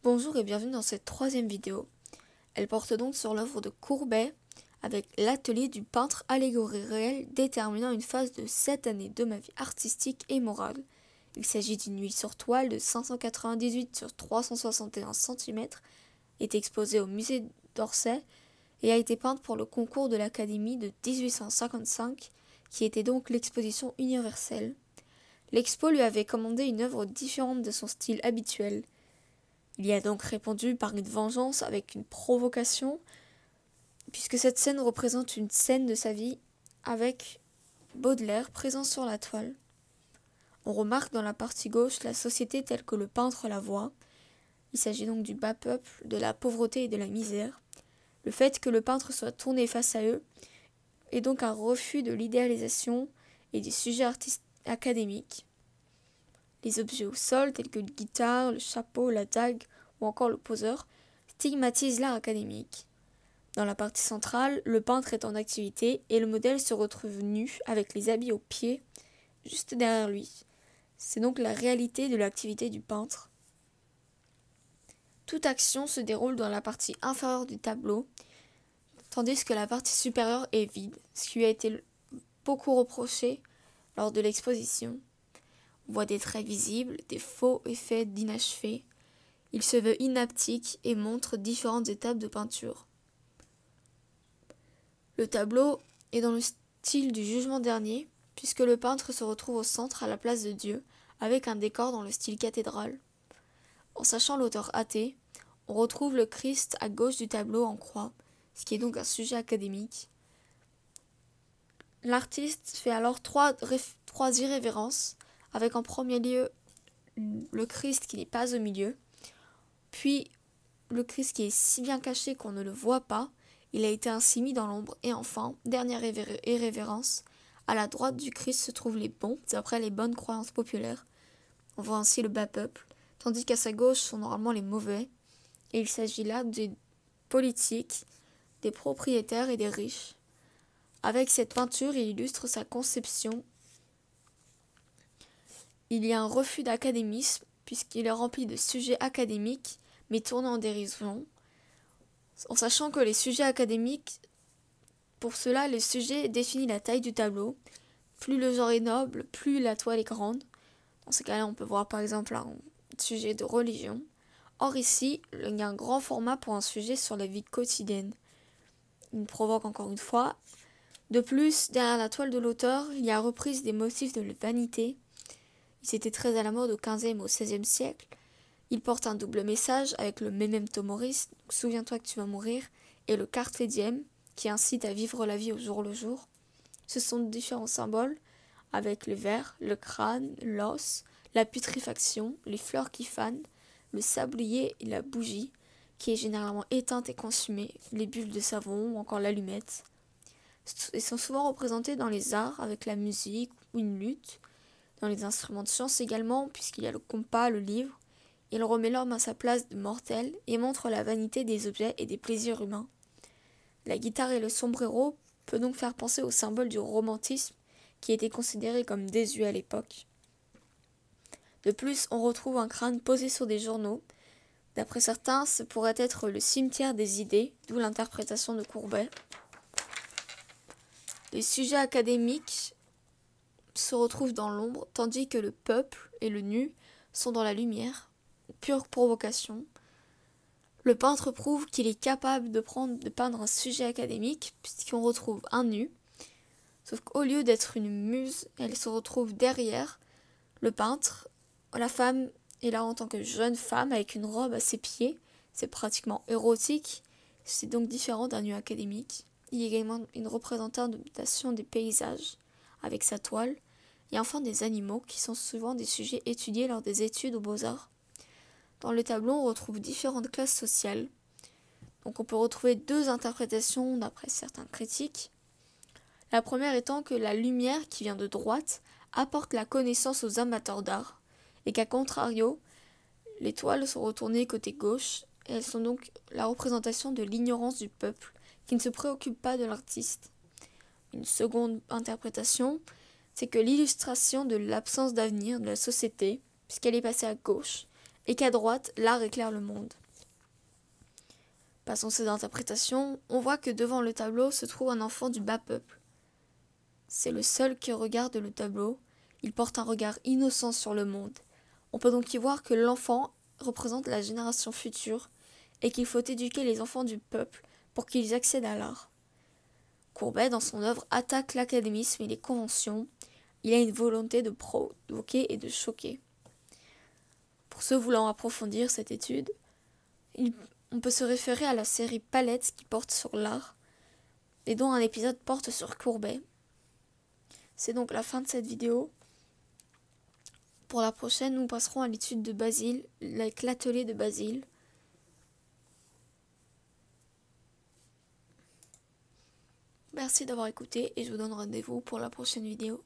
Bonjour et bienvenue dans cette troisième vidéo. Elle porte donc sur l'œuvre de Courbet avec l'atelier du peintre allégorie réelle déterminant une phase de 7 années de ma vie artistique et morale. Il s'agit d'une huile sur toile de 598 sur 361 cm, est exposée au musée d'Orsay et a été peinte pour le concours de l'Académie de 1855 qui était donc l'exposition universelle. L'Expo lui avait commandé une œuvre différente de son style habituel. Il y a donc répondu par une vengeance avec une provocation, puisque cette scène représente une scène de sa vie avec Baudelaire présent sur la toile. On remarque dans la partie gauche la société telle que le peintre la voit. Il s'agit donc du bas peuple, de la pauvreté et de la misère. Le fait que le peintre soit tourné face à eux est donc un refus de l'idéalisation et des sujets académiques. Les objets au sol, tels que une guitare, le chapeau, la dague ou encore le poseur, stigmatisent l'art académique. Dans la partie centrale, le peintre est en activité et le modèle se retrouve nu avec les habits aux pieds, juste derrière lui. C'est donc la réalité de l'activité du peintre. Toute action se déroule dans la partie inférieure du tableau, tandis que la partie supérieure est vide, ce qui lui a été beaucoup reproché lors de l'exposition. On voit des traits visibles, des faux effets d'inachevé. Il se veut inaptique et montre différentes étapes de peinture. Le tableau est dans le style du Jugement dernier, puisque le peintre se retrouve au centre à la place de Dieu, avec un décor dans le style cathédrale. En sachant l'auteur athée, on retrouve le Christ à gauche du tableau en croix, ce qui est donc un sujet académique. L'artiste fait alors trois irrévérences, avec en premier lieu le Christ qui n'est pas au milieu, puis le Christ qui est si bien caché qu'on ne le voit pas, il a été ainsi mis dans l'ombre, et enfin, dernière irrévérence, à la droite du Christ se trouvent les bons, d'après les bonnes croyances populaires. On voit ainsi le bas peuple, tandis qu'à sa gauche sont normalement les mauvais, et il s'agit là des politiques, des propriétaires et des riches. Avec cette peinture, il illustre sa conception. Il y a un refus d'académisme, puisqu'il est rempli de sujets académiques, mais tournés en dérision, en sachant que les sujets académiques, pour cela, le sujet définit la taille du tableau. Plus le genre est noble, plus la toile est grande. Dans ce cas-là, on peut voir par exemple un sujet de religion. Or ici, il y a un grand format pour un sujet sur la vie quotidienne. Il provoque encore une fois. De plus, derrière la toile de l'auteur, il y a reprise des motifs de la vanité. Ils étaient très à la mode au XVe et au XVIe siècle. Il porte un double message avec le memento mori, souviens-toi que tu vas mourir, et le carpe diem, qui incite à vivre la vie au jour le jour. Ce sont différents symboles, avec le verre, le crâne, l'os, la putréfaction, les fleurs qui fanent, le sablier et la bougie, qui est généralement éteinte et consumée, les bulles de savon ou encore l'allumette. Ils sont souvent représentés dans les arts avec la musique ou une lutte, dans les instruments de science également, puisqu'il y a le compas, le livre. Il remet l'homme à sa place de mortel et montre la vanité des objets et des plaisirs humains. La guitare et le sombrero peut donc faire penser au symbole du romantisme qui était considéré comme désuet à l'époque. De plus, on retrouve un crâne posé sur des journaux. D'après certains, ce pourrait être le cimetière des idées, d'où l'interprétation de Courbet. Les sujets académiques se retrouvent dans l'ombre, tandis que le peuple et le nu sont dans la lumière. Pure provocation. Le peintre prouve qu'il est capable de peindre un sujet académique, puisqu'on retrouve un nu, sauf qu'au lieu d'être une muse, elle se retrouve derrière le peintre. La femme est là en tant que jeune femme avec une robe à ses pieds, c'est pratiquement érotique, c'est donc différent d'un nu académique. Il y a également une représentation des paysages avec sa toile, et enfin des animaux qui sont souvent des sujets étudiés lors des études aux beaux-arts. Dans le tableau, on retrouve différentes classes sociales. Donc on peut retrouver deux interprétations d'après certains critiques. La première étant que la lumière qui vient de droite apporte la connaissance aux amateurs d'art et qu'à contrario, les toiles sont retournées côté gauche et elles sont donc la représentation de l'ignorance du peuple qui ne se préoccupe pas de l'artiste. Une seconde interprétation, c'est que l'illustration de l'absence d'avenir de la société, puisqu'elle est passée à gauche, et qu'à droite, l'art éclaire le monde. Passons ces interprétations, on voit que devant le tableau se trouve un enfant du bas peuple. C'est le seul qui regarde le tableau, il porte un regard innocent sur le monde. On peut donc y voir que l'enfant représente la génération future et qu'il faut éduquer les enfants du peuple pour qu'ils accèdent à l'art. Courbet, dans son œuvre, attaque l'académisme et les conventions. Il a une volonté de provoquer et de choquer. Pour ceux voulant approfondir cette étude, on peut se référer à la série Palette qui porte sur l'art et dont un épisode porte sur Courbet. C'est donc la fin de cette vidéo. Pour la prochaine, nous passerons à l'étude de Basile, avec l'atelier de Basile. Merci d'avoir écouté et je vous donne rendez-vous pour la prochaine vidéo.